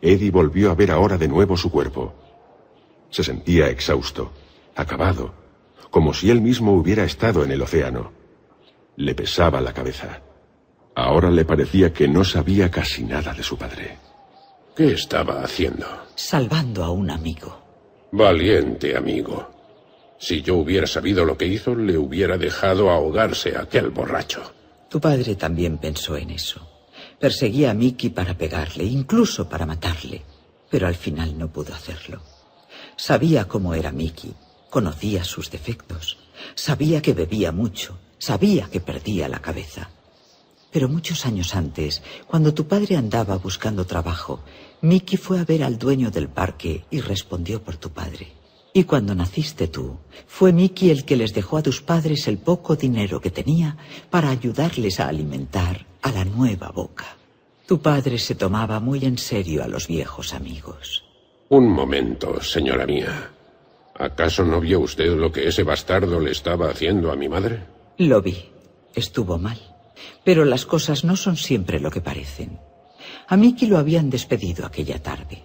Eddie volvió a ver ahora de nuevo su cuerpo. Se sentía exhausto, acabado, como si él mismo hubiera estado en el océano. Le pesaba la cabeza. Ahora le parecía que no sabía casi nada de su padre. ¿Qué estaba haciendo? Salvando a un amigo. Valiente amigo. Si yo hubiera sabido lo que hizo, le hubiera dejado ahogarse a aquel borracho. Tu padre también pensó en eso. Perseguía a Mickey para pegarle, incluso para matarle, pero al final no pudo hacerlo. Sabía cómo era Mickey, conocía sus defectos, sabía que bebía mucho, sabía que perdía la cabeza. Pero muchos años antes, cuando tu padre andaba buscando trabajo, Mickey fue a ver al dueño del parque y respondió por tu padre. Y cuando naciste tú, fue Mickey el que les dejó a tus padres el poco dinero que tenía para ayudarles a alimentar a la nueva boca. Tu padre se tomaba muy en serio a los viejos amigos. Un momento, señora mía. ¿Acaso no vio usted lo que ese bastardo le estaba haciendo a mi madre? Lo vi. Estuvo mal. Pero las cosas no son siempre lo que parecen. A Mickey lo habían despedido aquella tarde.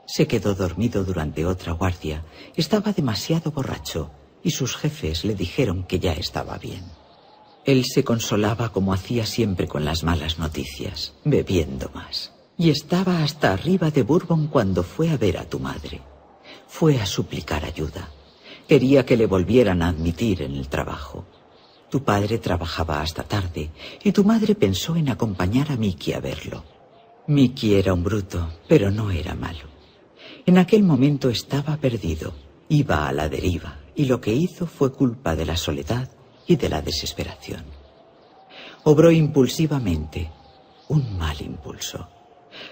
Se quedó dormido durante otra guardia, estaba demasiado borracho y sus jefes le dijeron que ya estaba bien. Él se consolaba como hacía siempre con las malas noticias, bebiendo más. Y estaba hasta arriba de bourbon cuando fue a ver a tu madre. Fue a suplicar ayuda. Quería que le volvieran a admitir en el trabajo. Tu padre trabajaba hasta tarde y tu madre pensó en acompañar a Mickey a verlo. Mickey era un bruto, pero no era malo. En aquel momento estaba perdido, iba a la deriva, y lo que hizo fue culpa de la soledad y de la desesperación. Obró impulsivamente, un mal impulso.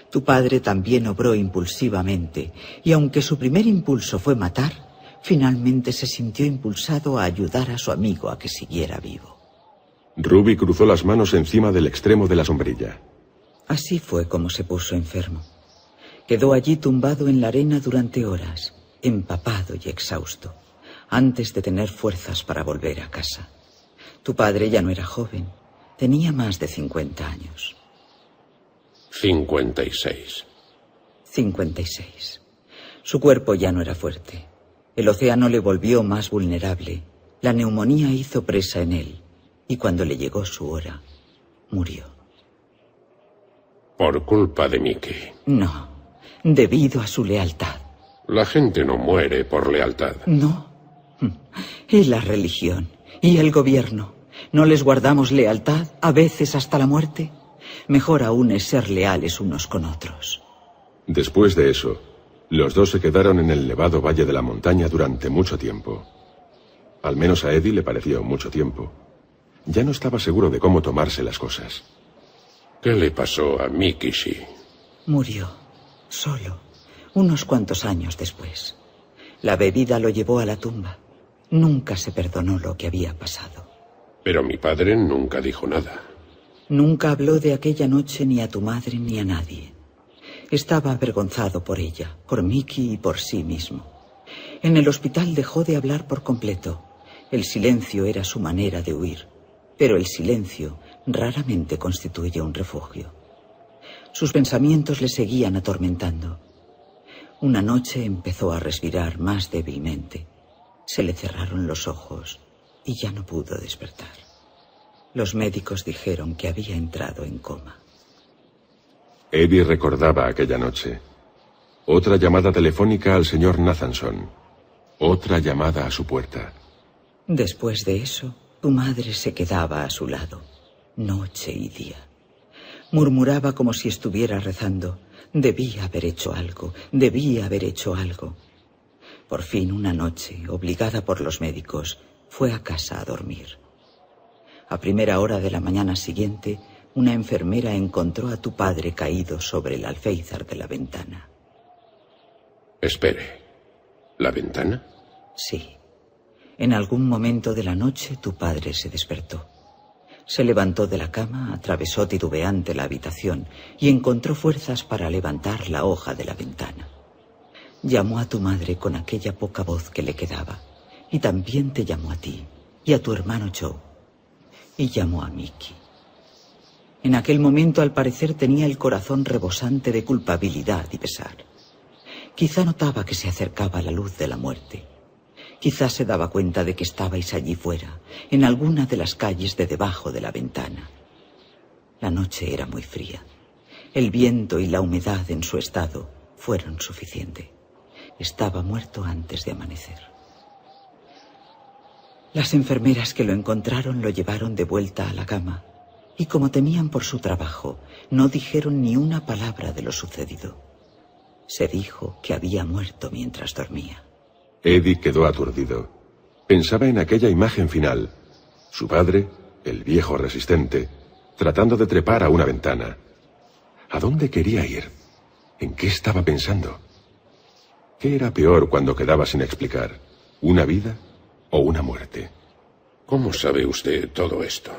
Tu padre también obró impulsivamente, y aunque su primer impulso fue matar, finalmente se sintió impulsado a ayudar a su amigo a que siguiera vivo. Ruby cruzó las manos encima del extremo de la sombrilla. Así fue como se puso enfermo. Quedó allí tumbado en la arena durante horas, empapado y exhausto, antes de tener fuerzas para volver a casa. Tu padre ya no era joven, tenía más de 50 años. 56. 56. Su cuerpo ya no era fuerte. El océano le volvió más vulnerable. La neumonía hizo presa en él, y cuando le llegó su hora, murió. Por culpa de Mickey. No. Debido a su lealtad. La gente no muere por lealtad. No. Y la religión, y el gobierno. ¿No les guardamos lealtad, a veces hasta la muerte? Mejor aún es ser leales unos con otros. Después de eso, los dos se quedaron en el nevado valle de la montaña durante mucho tiempo. Al menos a Eddie le pareció mucho tiempo. Ya no estaba seguro de cómo tomarse las cosas. ¿Qué le pasó a Mickey Shee? Murió, solo, unos cuantos años después. La bebida lo llevó a la tumba. Nunca se perdonó lo que había pasado. Pero mi padre nunca dijo nada. Nunca habló de aquella noche ni a tu madre ni a nadie. Estaba avergonzado por ella, por Mickey y por sí mismo. En el hospital dejó de hablar por completo. El silencio era su manera de huir, pero el silencio raramente constituye un refugio. Sus pensamientos le seguían atormentando. Una noche empezó a respirar más débilmente. Se le cerraron los ojos y ya no pudo despertar. Los médicos dijeron que había entrado en coma. Eddie recordaba aquella noche. Otra llamada telefónica al señor Nathanson. Otra llamada a su puerta. Después de eso, tu madre se quedaba a su lado, noche y día. Murmuraba como si estuviera rezando. Debía haber hecho algo, debía haber hecho algo. Por fin, una noche, obligada por los médicos, fue a casa a dormir. A primera hora de la mañana siguiente, una enfermera encontró a tu padre caído sobre el alféizar de la ventana. Espere, ¿la ventana? Sí. En algún momento de la noche tu padre se despertó. Se levantó de la cama, atravesó titubeante la habitación y encontró fuerzas para levantar la hoja de la ventana. Llamó a tu madre con aquella poca voz que le quedaba, y también te llamó a ti y a tu hermano Joe, y llamó a Mickey. En aquel momento, al parecer, tenía el corazón rebosante de culpabilidad y pesar. Quizá notaba que se acercaba la luz de la muerte. Quizá se daba cuenta de que estabais allí fuera, en alguna de las calles de debajo de la ventana. La noche era muy fría. El viento y la humedad en su estado fueron suficiente. Estaba muerto antes de amanecer. Las enfermeras que lo encontraron lo llevaron de vuelta a la cama y, como temían por su trabajo, no dijeron ni una palabra de lo sucedido. Se dijo que había muerto mientras dormía. Eddie quedó aturdido. Pensaba en aquella imagen final. Su padre, el viejo resistente, tratando de trepar a una ventana. ¿A dónde quería ir? ¿En qué estaba pensando? ¿Qué era peor cuando quedaba sin explicar? ¿Una vida o una muerte? ¿Cómo sabe usted todo esto?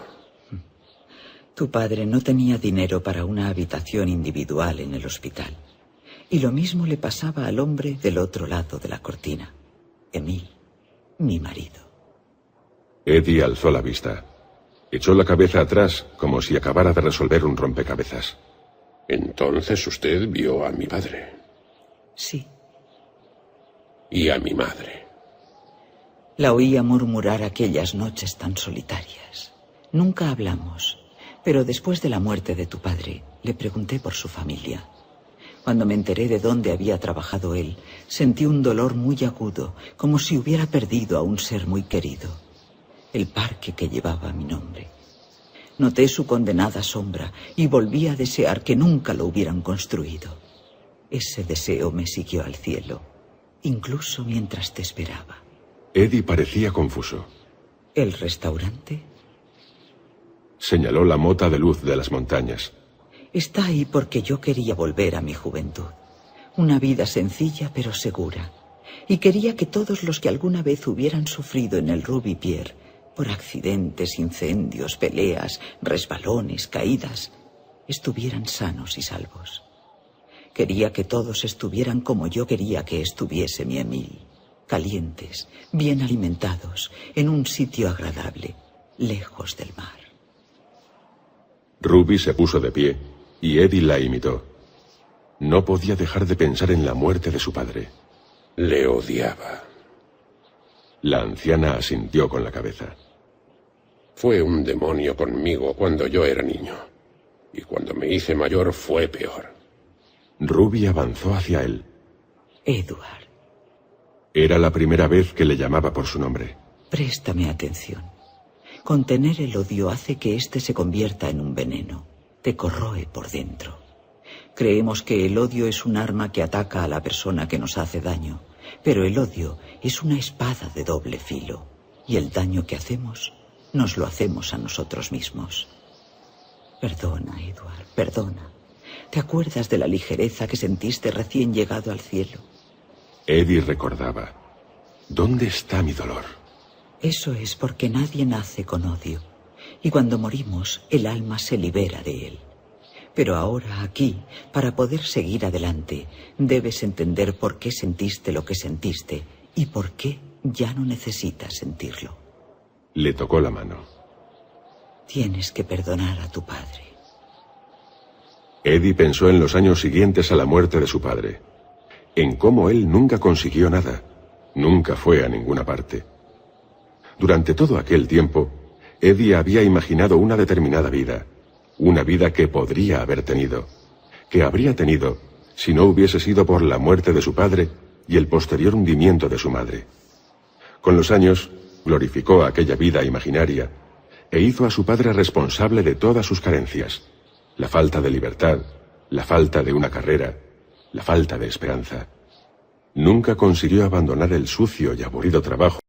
Tu padre no tenía dinero para una habitación individual en el hospital. Y lo mismo le pasaba al hombre del otro lado de la cortina. Emil, mi marido. Eddie alzó la vista. Echó la cabeza atrás como si acabara de resolver un rompecabezas. Entonces usted vio a mi padre. Sí. Y a mi madre. La oía murmurar aquellas noches tan solitarias. Nunca hablamos, pero después de la muerte de tu padre, le pregunté por su familia. Cuando me enteré de dónde había trabajado él, sentí un dolor muy agudo, como si hubiera perdido a un ser muy querido. El parque que llevaba mi nombre. Noté su condenada sombra y volví a desear que nunca lo hubieran construido. Ese deseo me siguió al cielo, incluso mientras te esperaba. Eddie parecía confuso. ¿El restaurante? Señaló la mota de luz de las montañas. Está ahí porque yo quería volver a mi juventud. Una vida sencilla pero segura. Y quería que todos los que alguna vez hubieran sufrido en el Ruby Pier, por accidentes, incendios, peleas, resbalones, caídas, estuvieran sanos y salvos. Quería que todos estuvieran como yo quería que estuviese mi Emil. Calientes, bien alimentados, en un sitio agradable, lejos del mar. Ruby se puso de pie y Eddie la imitó. No podía dejar de pensar en la muerte de su padre. Le odiaba. La anciana asintió con la cabeza. Fue un demonio conmigo cuando yo era niño. Y cuando me hice mayor fue peor. Ruby avanzó hacia él. Edward. Era la primera vez que le llamaba por su nombre. Préstame atención. Contener el odio hace que éste se convierta en un veneno. Te corroe por dentro. Creemos que el odio es un arma que ataca a la persona que nos hace daño, pero el odio es una espada de doble filo, y el daño que hacemos, nos lo hacemos a nosotros mismos. Perdona, Edward, perdona. ¿Te acuerdas de la ligereza que sentiste recién llegado al cielo? Eddie recordaba. ¿Dónde está mi dolor? Eso es porque nadie nace con odio, y cuando morimos, el alma se libera de él. Pero ahora, aquí, para poder seguir adelante, debes entender por qué sentiste lo que sentiste y por qué ya no necesitas sentirlo. Le tocó la mano. Tienes que perdonar a tu padre. Eddie pensó en los años siguientes a la muerte de su padre, en cómo él nunca consiguió nada, nunca fue a ninguna parte. Durante todo aquel tiempo, Eddie había imaginado una determinada vida, una vida que podría haber tenido, que habría tenido si no hubiese sido por la muerte de su padre y el posterior hundimiento de su madre. Con los años, glorificó aquella vida imaginaria e hizo a su padre responsable de todas sus carencias, la falta de libertad, la falta de una carrera, la falta de esperanza. Nunca consiguió abandonar el sucio y aburrido trabajo